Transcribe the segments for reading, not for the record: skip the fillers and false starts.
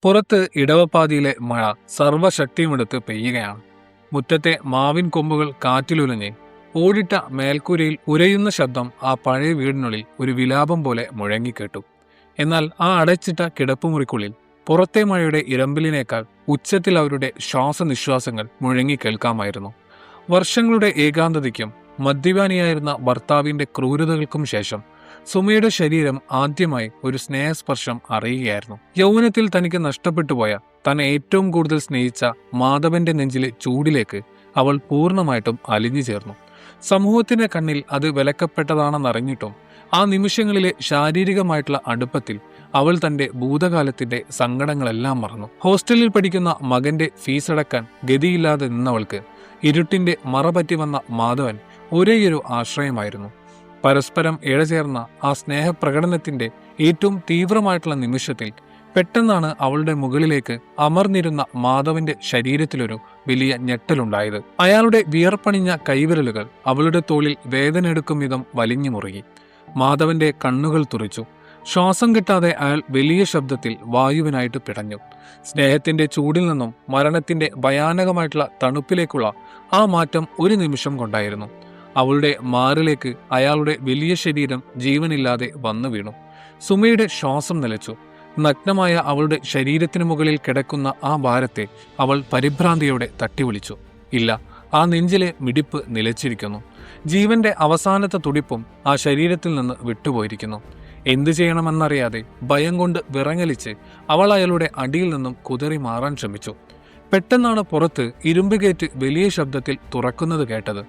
പുറത്ത് ഇടവപ്പാതിയിലെ മഴ സർവ്വശക്തിയുമെടുത്ത് പെയ്യുകയാണ്. മുറ്റത്തെ മാവിൻ കൊമ്പുകൾ കാറ്റിലുലഞ്ഞ് ഓടിട്ട മേൽക്കൂരയിൽ ഉരയുന്ന ശബ്ദം ആ പഴയ വീടിനുള്ളിൽ ഒരു വിലാപം പോലെ മുഴങ്ങിക്കേട്ടു. എന്നാൽ ആ അടച്ചിട്ട കിടപ്പുമുറിക്കുള്ളിൽ പുറത്തെ മഴയുടെ ഇരമ്പലിനേക്കാൾ ഉച്ചത്തിൽ അവരുടെ ശ്വാസനിശ്വാസങ്ങൾ മുഴങ്ങി കേൾക്കാമായിരുന്നു. വർഷങ്ങളുടെ ഏകാന്തതയ്ക്കും മദ്യപാനിയായിരുന്ന ഭർത്താവിന്റെ ക്രൂരതകൾക്കും ശേഷം സുമയുടെ ശരീരം ആദ്യമായി ഒരു സ്നേഹസ്പർശം അറിയുകയായിരുന്നു. യൗവനത്തിൽ തനിക്ക് നഷ്ടപ്പെട്ടുപോയ താൻ ഏറ്റവും കൂടുതൽ സ്നേഹിച്ച മാധവന്റെ നെഞ്ചിലെ ചൂടിലേക്ക് അവൾ പൂർണ്ണമായിട്ടും അലിഞ്ഞു ചേർന്നു. സമൂഹത്തിന്റെ കണ്ണിൽ അത് വിലക്കപ്പെട്ടതാണെന്നറിഞ്ഞിട്ടും ആ നിമിഷങ്ങളിലെ ശാരീരികമായിട്ടുള്ള അടുപ്പത്തിൽ അവൾ തന്റെ ഭൂതകാലത്തിന്റെ സങ്കടങ്ങളെല്ലാം മറന്നു. ഹോസ്റ്റലിൽ പഠിക്കുന്ന മകന്റെ ഫീസ് അടക്കാൻ ഗതിയില്ലാതെ നിന്നവൾക്ക് ഇരുട്ടിന്റെ മറപറ്റി വന്ന മാധവൻ ഒരേയൊരു ആശ്രയമായിരുന്നു. പരസ്പരം ഇഴചേർന്ന ആ സ്നേഹപ്രകടനത്തിന്റെ ഏറ്റവും തീവ്രമായിട്ടുള്ള നിമിഷത്തിൽ പെട്ടെന്നാണ് അവളുടെ മുകളിലേക്ക് അമർന്നിരുന്ന മാധവന്റെ ശരീരത്തിലൊരു വലിയ ഞെട്ടലുണ്ടായത്. അയാളുടെ വിയർപ്പണിഞ്ഞ കൈവിരലുകൾ അവളുടെ തോളിൽ വേദന എടുക്കും വിധം വലിഞ്ഞു മുറുകി. മാധവന്റെ കണ്ണുകൾ തുറിച്ചു. ശ്വാസം കിട്ടാതെ അയാൾ വലിയ ശബ്ദത്തിൽ വായുവിനായിട്ട് പിടഞ്ഞു. സ്നേഹത്തിന്റെ ചൂടിൽ നിന്നും മരണത്തിന്റെ ഭയാനകമായിട്ടുള്ള തണുപ്പിലേക്കുള്ള ആ മാറ്റം ഒരു നിമിഷം കൊണ്ടായിരുന്നു. അവളുടെ മാറിലേക്ക് അയാളുടെ വലിയ ശരീരം ജീവനില്ലാതെ വന്നു വീണു. സുമയുടെ ശ്വാസം നിലച്ചു. നഗ്നമായ അവളുടെ ശരീരത്തിനു മുകളിൽ കിടക്കുന്ന ആ ഭാരത്തെ അവൾ പരിഭ്രാന്തിയോടെ തട്ടിവിളിച്ചു. ഇല്ല, ആ നെഞ്ചിലെ മിടിപ്പ് നിലച്ചിരിക്കുന്നു. ജീവന്റെ അവസാനത്തെ തുടിപ്പും ആ ശരീരത്തിൽ നിന്ന് വിട്ടുപോയിരിക്കുന്നു. എന്തു ചെയ്യണമെന്നറിയാതെ ഭയം കൊണ്ട് വിറങ്ങലിച്ച് അവൾ അയാളുടെ അടിയിൽ നിന്നും കുതറി മാറാൻ ശ്രമിച്ചു. പെട്ടെന്നാണ് പുറത്ത് ഇരുമ്പുകേറ്റ് വലിയ ശബ്ദത്തിൽ തുറക്കുന്നത് കേട്ടത്.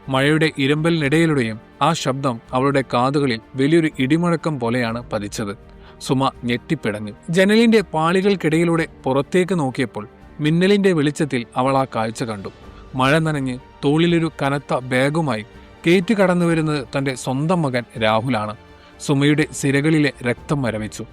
മഴയുടെ ഇരമ്പലിനിടയിലൂടെയും ആ ശബ്ദം അവളുടെ കാതുകളിൽ വലിയൊരു ഇടിമുഴക്കം പോലെയാണ് പതിച്ചത്. സുമ ഞെട്ടിപ്പിടഞ്ഞു. ജനലിന്റെ പാളികൾക്കിടയിലൂടെ പുറത്തേക്ക് നോക്കിയപ്പോൾ മിന്നലിന്റെ വെളിച്ചത്തിൽ അവൾ ആ കാഴ്ച കണ്ടു. മഴ നനഞ്ഞ് തോളിലൊരു കനത്ത ബാഗുമായി കേറ്റ് കടന്നു വരുന്നത് തന്റെ സ്വന്തം മകൻ രാഹുലാണ്. സുമയുടെ സിരകളിലെ രക്തം മരവിച്ചു.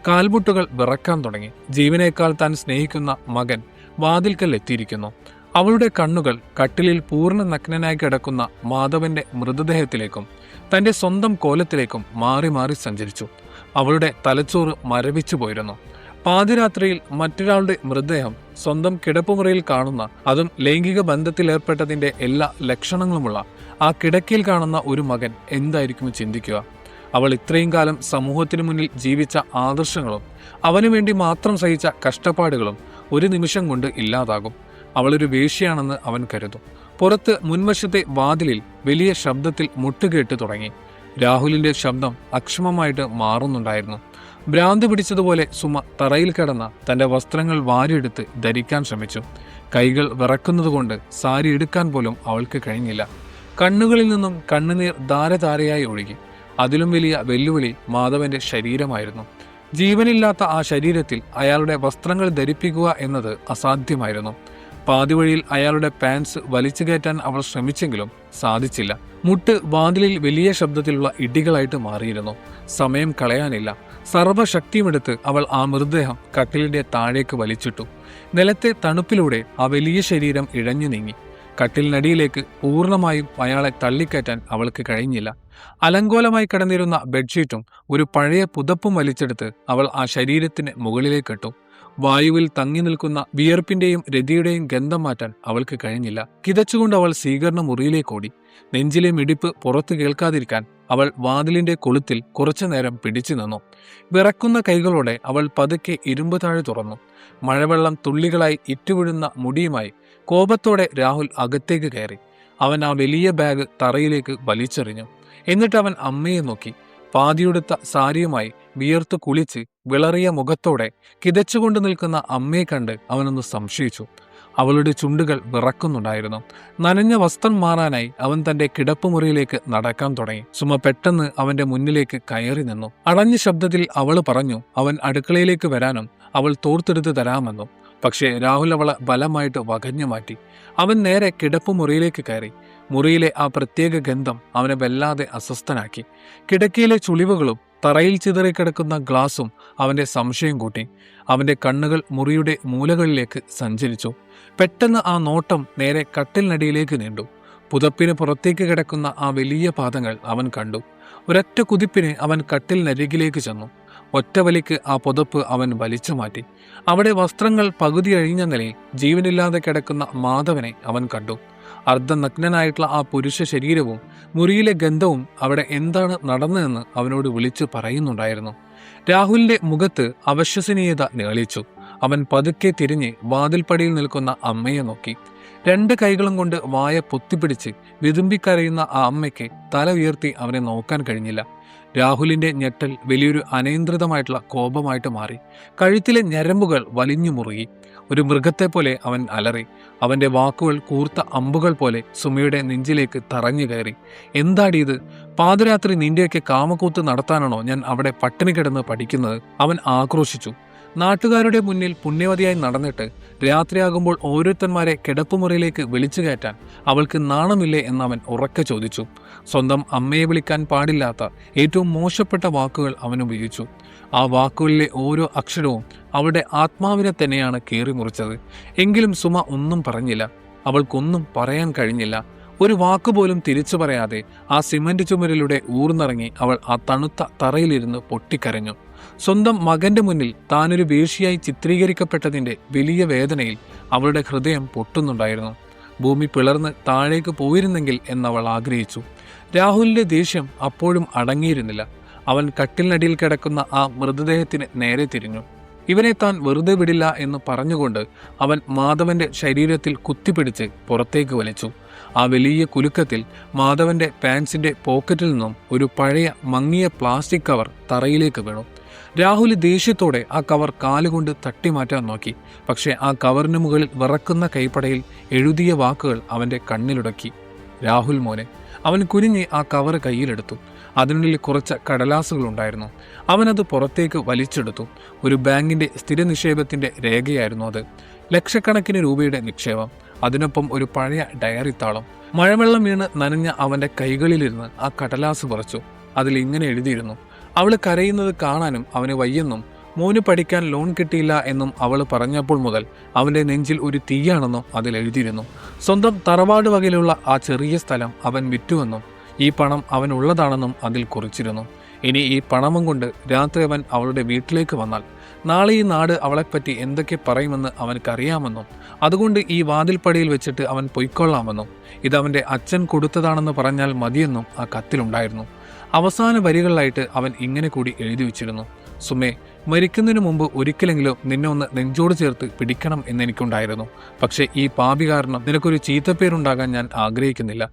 കാൽമുട്ടുകൾ വിറക്കാൻ തുടങ്ങി. ജീവനേക്കാൾ താൻ സ്നേഹിക്കുന്ന മകൻ വാതിൽക്കൽ എത്തിയിരിക്കുന്നു. അവളുടെ കണ്ണുകൾ കട്ടിലിൽ പൂർണ്ണ നഗ്നനായി കിടക്കുന്ന മാധവന്റെ മൃതദേഹത്തിലേക്കും തന്റെ സ്വന്തം കോലത്തിലേക്കും മാറി മാറി സഞ്ചരിച്ചു. അവളുടെ തലച്ചോറ് മരവിച്ചു പോയിരുന്നു. പാതിരാത്രിയിൽ മറ്റൊരാളുടെ മൃതദേഹം സ്വന്തം കിടപ്പുമുറിയിൽ കാണുന്ന, അതും ലൈംഗിക ബന്ധത്തിലേർപ്പെട്ടതിന്റെ എല്ലാ ലക്ഷണങ്ങളുമുള്ള ആ കിടക്കയിൽ കാണുന്ന ഒരു മകൻ എന്തായിരിക്കും ചിന്തിക്കുക? അവൾ ഇത്രയും കാലം സമൂഹത്തിനു മുന്നിൽ ജീവിച്ച ആദർശങ്ങളും അവനു വേണ്ടി മാത്രം സഹിച്ച കഷ്ടപ്പാടുകളും ഒരു നിമിഷം കൊണ്ട് ഇല്ലാതാകും. അവളൊരു വേശ്യയാണെന്ന് അവൻ കരുതും. പുറത്ത് മുൻവശത്തെ വാതിലിൽ വലിയ ശബ്ദത്തിൽ മുട്ടുകേട്ട് തുടങ്ങി. രാഹുലിന്റെ ശബ്ദം അക്ഷമമായിട്ട് മാറുന്നുണ്ടായിരുന്നു. ഭ്രാന്ത് പിടിച്ചതുപോലെ സുമ തറയിൽ കിടന്ന തന്റെ വസ്ത്രങ്ങൾ വാരിയെടുത്ത് ധരിക്കാൻ ശ്രമിച്ചു. കൈകൾ വിറക്കുന്നതുകൊണ്ട് സാരി എടുക്കാൻ പോലും അവൾക്ക് കഴിഞ്ഞില്ല. കണ്ണുകളിൽ നിന്നും കണ്ണുനീർ ധാരധാരയായി ഒഴുകി. അതിലും വലിയ വെല്ലുവിളി മാധവന്റെ ശരീരമായിരുന്നു. ജീവനില്ലാത്ത ആ ശരീരത്തിൽ അയാളുടെ വസ്ത്രങ്ങൾ ധരിപ്പിക്കുക എന്നത് അസാധ്യമായിരുന്നു. പാതിവഴിയിൽ അയാളുടെ പാൻസ് വലിച്ചു കയറ്റാൻ അവൾ ശ്രമിച്ചെങ്കിലും സാധിച്ചില്ല. മുട്ട് വാതിലിൽ വലിയ ശബ്ദത്തിലുള്ള ഇടികളായിട്ട് മാറിയിരുന്നു. സമയം കളയാനില്ല. സർവ്വശക്തിയുമെടുത്ത് അവൾ ആ മൃതദേഹം കട്ടിലിന്റെ താഴേക്ക് വലിച്ചിട്ടു. നിലത്തെ തണുപ്പിലൂടെ ആ വലിയ ശരീരം ഇഴഞ്ഞു നീങ്ങി. കട്ടിലിനടിയിലേക്ക് പൂർണ്ണമായും അയാളെ തള്ളിക്കയറ്റാൻ അവൾക്ക് കഴിഞ്ഞില്ല. അലങ്കോലമായി കിടന്നിരുന്ന ബെഡ്ഷീറ്റും ഒരു പഴയ പുതപ്പും വലിച്ചെടുത്ത് അവൾ ആ ശരീരത്തിന് മുകളിലേക്കിട്ടു. വായുവിൽ തങ്ങി നിൽക്കുന്ന വിയർപ്പിന്റെയും രതിയുടെയും ഗന്ധം മാറ്റാൻ അവൾക്ക് കഴിഞ്ഞില്ല. കിതച്ചുകൊണ്ട് അവൾ സ്വീകരണ മുറിയിലേക്കോടി. നെഞ്ചിലെ മിടിപ്പ് പുറത്തു കേൾക്കാതിരിക്കാൻ അവൾ വാതിലിന്റെ കൊളുത്തിൽ കുറച്ചു നേരം പിടിച്ചു നിന്നു. വിറക്കുന്ന കൈകളോടെ അവൾ പതുക്കെ ഇരുമ്പ് താഴെ തുറന്നു. മഴവെള്ളം തുള്ളികളായി ഇറ്റുവിടുന്ന മുടിയുമായി കോപത്തോടെ രാഹുൽ അകത്തേക്ക് കയറി. അവൻ ആ വലിയ ബാഗ് തറയിലേക്ക് വലിച്ചെറിഞ്ഞു. എന്നിട്ട് അവൻ അമ്മയെ നോക്കി. പാതിയുടുത്ത സാരിയുമായി വിയർത്തു കുളിച്ച് വിളറിയ മുഖത്തോടെ കിതച്ചുകൊണ്ട് നിൽക്കുന്ന അമ്മയെ കണ്ട് അവനൊന്ന് സംശയിച്ചു. അവളുടെ ചുണ്ടുകൾ വിറക്കുന്നുണ്ടായിരുന്നു. നനഞ്ഞ വസ്ത്രം മാറാനായി അവൻ തന്റെ കിടപ്പുമുറിയിലേക്ക് നടക്കാൻ തുടങ്ങി. സുമ പെട്ടെന്ന് അവന്റെ മുന്നിലേക്ക് കയറി നിന്നു. അടഞ്ഞ ശബ്ദത്തിൽ അവൾ പറഞ്ഞു അവൻ അടുക്കളയിലേക്ക് വരാനും അവൾ തോർത്തെടുത്ത് തരാമെന്നും. പക്ഷേ രാഹുൽ അവളെ ബലമായിട്ട് വകഞ്ഞു മാറ്റി. അവൻ നേരെ കിടപ്പുമുറിയിലേക്ക് കയറി. മുറിയിലെ ആ പ്രത്യേക ഗന്ധം അവനെ വല്ലാതെ അസ്വസ്ഥനാക്കി. കിടക്കയിലെ ചുളിവുകളും തറയിൽ ചിതറിക്കിടക്കുന്ന ഗ്ലാസും അവന്റെ സംശയം കൂട്ടി. അവന്റെ കണ്ണുകൾ മുറിയുടെ മൂലകളിലേക്ക് സഞ്ചരിച്ചു. പെട്ടെന്ന് ആ നോട്ടം നേരെ കട്ടിലിനടിയിലേക്ക് നീണ്ടു. പുതപ്പിന് പുറത്തേക്ക് കിടക്കുന്ന ആ വലിയ പാദങ്ങൾ അവൻ കണ്ടു. ഒരൊറ്റ കുതിപ്പിന് അവൻ കട്ടിലിനരികിലേക്ക് ചെന്നു. ഒറ്റവലിക്ക് ആ പുതപ്പ് അവൻ വലിച്ചു മാറ്റി. അവിടെ വസ്ത്രങ്ങൾ പകുതി അഴിഞ്ഞ നിലയിൽ ജീവനില്ലാതെ കിടക്കുന്ന മാധവനെ അവൻ കണ്ടു. അർദ്ധനഗ്നനായിട്ടുള്ള ആ പുരുഷ ശരീരവും മുറിയിലെ ഗന്ധവും അവിടെ എന്താണ് നടന്നതെന്ന് അവനോട് വിളിച്ചു പറയുന്നുണ്ടായിരുന്നു. രാഹുലിന്റെ മുഖത്ത് അവിശ്വസനീയത നിഴലിച്ചു. അവൻ പതുക്കെ തിരിഞ്ഞ് വാതിൽപ്പടിയിൽ നിൽക്കുന്ന അമ്മയെ നോക്കി. 2 കൈകളും കൊണ്ട് വായ പൊത്തിപ്പിടിച്ച് വിതുമ്പിക്കരയുന്ന ആ അമ്മയ്ക്ക് തല ഉയർത്തി അവനെ നോക്കാൻ കഴിഞ്ഞില്ല. രാഹുലിന്റെ ഞെട്ടൽ വലിയൊരു അനിയന്ത്രിതമായിട്ടുള്ള കോപമായിട്ട് മാറി. കഴുത്തിലെ ഞരമ്പുകൾ വലിഞ്ഞു മുറുകി. ഒരു മൃഗത്തെ പോലെ അവൻ അലറി. അവന്റെ വാക്കുകൾ കൂർത്ത അമ്പുകൾ പോലെ സുമയുടെ നെഞ്ചിലേക്ക് തറഞ്ഞു കയറി. എന്താടി ഇത്? പാതിരാത്രി നിന്റെയൊക്കെ കാമക്കൂത്ത് നടത്താനാണോ ഞാൻ അവിടെ പട്ടിണി കിടന്ന് പഠിക്കുന്നത്? അവൻ ആക്രോശിച്ചു. നാട്ടുകാരുടെ മുന്നിൽ പുണ്യവതിയായി നടന്നിട്ട് രാത്രിയാകുമ്പോൾ ഓരോരുത്തന്മാരെ കിടപ്പുമുറിയിലേക്ക് വിളിച്ചു കയറ്റാൻ അവൾക്ക് നാണമില്ലേ എന്നവൻ ഉറക്കെ ചോദിച്ചു. സ്വന്തം അമ്മയെ വിളിക്കാൻ പാടില്ലാത്ത ഏറ്റവും മോശപ്പെട്ട വാക്കുകൾ അവൻ ഉപയോഗിച്ചു. ആ വാക്കുകളിലെ ഓരോ അക്ഷരവും അവളുടെ ആത്മാവിനെ തന്നെയാണ് കീറി മുറിച്ചത്. എങ്കിലും സുമ ഒന്നും പറഞ്ഞില്ല. അവൾക്കൊന്നും പറയാൻ കഴിഞ്ഞില്ല. ഒരു വാക്കുപോലും തിരിച്ചു പറയാതെ ആ സിമന്റ് ചുമരിലൂടെ ഊർന്നിറങ്ങി അവൾ ആ തണുത്ത തറയിലിരുന്ന് പൊട്ടിക്കരഞ്ഞു. സ്വന്തം മകന്റെ മുന്നിൽ താനൊരു വേശ്യയായി ചിത്രീകരിക്കപ്പെട്ടതിന്റെ വലിയ വേദനയിൽ അവളുടെ ഹൃദയം പൊട്ടുന്നുണ്ടായിരുന്നു. ഭൂമി പിളർന്ന് താഴേക്ക് പോയിരുന്നെങ്കിൽ എന്നവൾ ആഗ്രഹിച്ചു. രാഹുലിന്റെ ദേഷ്യം അപ്പോഴും അടങ്ങിയിരുന്നില്ല. അവൻ കട്ടിലിനടിയിൽ കിടക്കുന്ന ആ മൃതദേഹത്തിന് നേരെ തിരിഞ്ഞു. ഇവനെ താൻ വെറുതെ വിടില്ല എന്ന് പറഞ്ഞുകൊണ്ട് അവൻ മാധവന്റെ ശരീരത്തിൽ കുത്തിപ്പിടിച്ച് പുറത്തേക്ക് വലിച്ചു. ആ വലിയ കുലുക്കത്തിൽ മാധവന്റെ പാൻസിന്റെ പോക്കറ്റിൽ നിന്നും ഒരു പഴയ മങ്ങിയ പ്ലാസ്റ്റിക് കവർ തറയിലേക്ക് വീണു. രാഹുൽ ദേഷ്യത്തോടെ ആ കവർ കാലുകൊണ്ട് തട്ടിമാറ്റാൻ നോക്കി. പക്ഷെ ആ കവറിന് മുകളിൽ വിറക്കുന്ന കൈപ്പടയിൽ എഴുതിയ വാക്കുകൾ അവന്റെ കണ്ണിലുടക്കി. രാഹുൽ മോനെ. അവൻ കുനിഞ്ഞ് ആ കവർ കയ്യിലെടുത്തു. അതിനുള്ളിൽ കുറച്ച് കടലാസുകളുണ്ടായിരുന്നു. അവനത് പുറത്തേക്ക് വലിച്ചെടുത്തു. ഒരു ബാങ്കിന്റെ സ്ഥിര നിക്ഷേപത്തിന്റെ രേഖയായിരുന്നു അത്. ലക്ഷക്കണക്കിന് രൂപയുടെ നിക്ഷേപം. അതിനൊപ്പം ഒരു പഴയ ഡയറി താളം. മഴവെള്ളം വീണ് നനഞ്ഞ അവന്റെ കൈകളിലിരുന്ന് ആ കടലാസ് പറിച്ചു. അതിൽ ഇങ്ങനെ എഴുതിയിരുന്നു: അവള് കരയുന്നത് കാണാനും അവന് വയ്യെന്നും മോന് പഠിക്കാൻ ലോൺ കിട്ടിയില്ല എന്നും അവൾ പറഞ്ഞപ്പോൾ മുതൽ അവന്റെ നെഞ്ചിൽ ഒരു തീയാണെന്നും അതിൽ എഴുതിയിരുന്നു. സ്വന്തം തറവാട് വകയിലുള്ള ആ ചെറിയ സ്ഥലം അവൻ വിറ്റുവെന്നും ഈ പണം അവനുള്ളതാണെന്നും അതിൽ കുറിച്ചിരുന്നു. ഇനി ഈ പണവും കൊണ്ട് രാത്രി അവൻ അവളുടെ വീട്ടിലേക്ക് വന്നാൽ നാളെ ഈ നാട് അവളെപ്പറ്റി എന്തൊക്കെ പറയുമെന്ന് അവനക്കറിയാമെന്നും അതുകൊണ്ട് ഈ വാതിൽപ്പടിയിൽ വെച്ചിട്ട് അവൻ പൊയ്ക്കൊള്ളാമെന്നും ഇതവൻ്റെ അച്ഛൻ കൊടുത്തതാണെന്ന് പറഞ്ഞാൽ മതിയെന്നും ആ കത്തിലുണ്ടായിരുന്നു. അവസാന വരികളിലായിട്ട് അവൻ ഇങ്ങനെ കൂടി എഴുതി വച്ചിരുന്നു: സുമേ, മരിക്കുന്നതിന് മുമ്പ് ഒരിക്കലെങ്കിലും നിന്നെ ഒന്ന് നെഞ്ചോട് ചേർത്ത് പിടിക്കണം എന്നെനിക്കുണ്ടായിരുന്നു. പക്ഷേ ഈ പാപി കാരണം നിനക്കൊരു ചീത്തപ്പേരുണ്ടാകാൻ ഞാൻ ആഗ്രഹിക്കുന്നില്ല.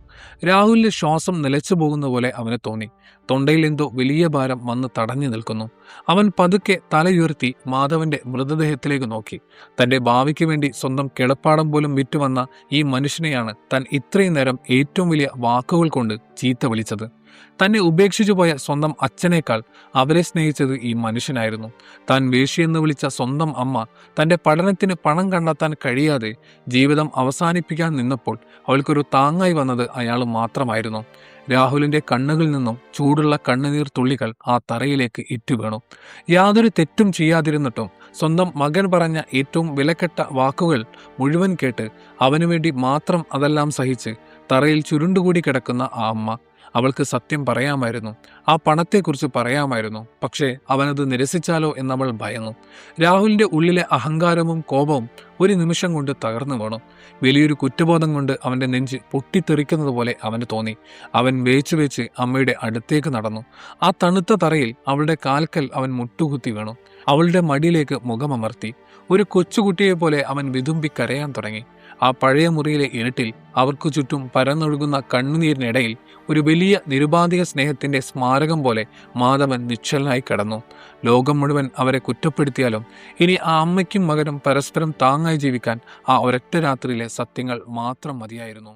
രാഹുലിന്റെ ശ്വാസം നിലച്ചു പോകുന്ന പോലെ അവന് തോന്നി. തൊണ്ടയിൽ എന്തോ വലിയ ഭാരം വന്ന് തടഞ്ഞു നിൽക്കുന്നു. അവൻ പതുക്കെ തലയുയർത്തി മാധവന്റെ മൃതദേഹത്തിലേക്ക് നോക്കി. തന്റെ ഭാവിക്ക് വേണ്ടി സ്വന്തം കിടപ്പാടം പോലും വിറ്റുവന്ന ഈ മനുഷ്യനെയാണ് താൻ ഇത്രയും നേരം ഏറ്റവും വലിയ വാക്കുകൾ കൊണ്ട് ചീത്ത വിളിച്ചത്. തന്നെ ഉപേക്ഷിച്ചു പോയ സ്വന്തം അച്ഛനേക്കാൾ അവരെ സ്നേഹിച്ചത് ഈ മനുഷ്യനായിരുന്നു. താൻ വേശ്യയെന്ന് വിളിച്ച സ്വന്തം അമ്മ തൻ്റെ പഠനത്തിന് പണം കണ്ടെത്താൻ കഴിയാതെ ജീവിതം അവസാനിപ്പിക്കാൻ നിന്നപ്പോൾ അവൾക്കൊരു താങ്ങായി വന്നത് അയാൾ മാത്രമായിരുന്നു. രാഹുലിന്റെ കണ്ണുകളിൽ നിന്നും ചൂടുള്ള കണ്ണുനീർ തുള്ളികൾ ആ തറയിലേക്ക് ഇറ്റുവീണു. യാതൊരു തെറ്റും ചെയ്യാതിരുന്നിട്ടും സ്വന്തം മകൻ പറഞ്ഞ ഏറ്റവും വിലക്കെട്ട വാക്കുകൾ മുഴുവൻ കേട്ട് അവനുവേണ്ടി മാത്രം അതെല്ലാം സഹിച്ച് തറയിൽ ചുരുണ്ടുകൂടി കിടക്കുന്ന ആ അമ്മ. അവൾക്ക് സത്യം പറയാമായിരുന്നു, ആ പണത്തെക്കുറിച്ച് പറയാമായിരുന്നു. പക്ഷേ അവനത് നിരസിച്ചാലോ എന്നവൾ ഭയന്നു. രാഹുലിന്റെ ഉള്ളിലെ അഹങ്കാരവും കോപവും ഒരു നിമിഷം കൊണ്ട് തകർന്നു വീണു. വലിയൊരു കുറ്റബോധം കൊണ്ട് അവൻ്റെ നെഞ്ച് പൊട്ടിത്തെറിക്കുന്നത് പോലെ അവന് തോന്നി. അവൻ വേച്ചു വെച്ച് അമ്മയുടെ അടുത്തേക്ക് നടന്നു. ആ തണുത്ത തറയിൽ അവളുടെ കാൽക്കൽ അവൻ മുട്ടുകുത്തി വീണു. അവളുടെ മടിയിലേക്ക് മുഖമമർത്തി. ഒരു കൊച്ചുകുട്ടിയെ പോലെ അവൻ വിതുമ്പി കരയാൻ തുടങ്ങി. ആ പഴയ മുറിയിലെ ഇരുട്ടിൽ അവർക്കു ചുറ്റും പരന്നൊഴുകുന്ന കണ്ണുനീരിനിടയിൽ ഒരു വലിയ നിരുപാധിക സ്നേഹത്തിന്റെ സ്മാരകം പോലെ മാധവൻ നിശ്ചലനായി കിടന്നു. ലോകം മുഴുവൻ അവരെ കുറ്റപ്പെടുത്തിയാലും ഇനി ആ അമ്മയ്ക്കും മകനും പരസ്പരം താങ്ങായി ജീവിക്കാൻ ആ ഒരൊറ്റ രാത്രിയിലെ സത്യങ്ങൾ മാത്രം മതിയായിരുന്നു.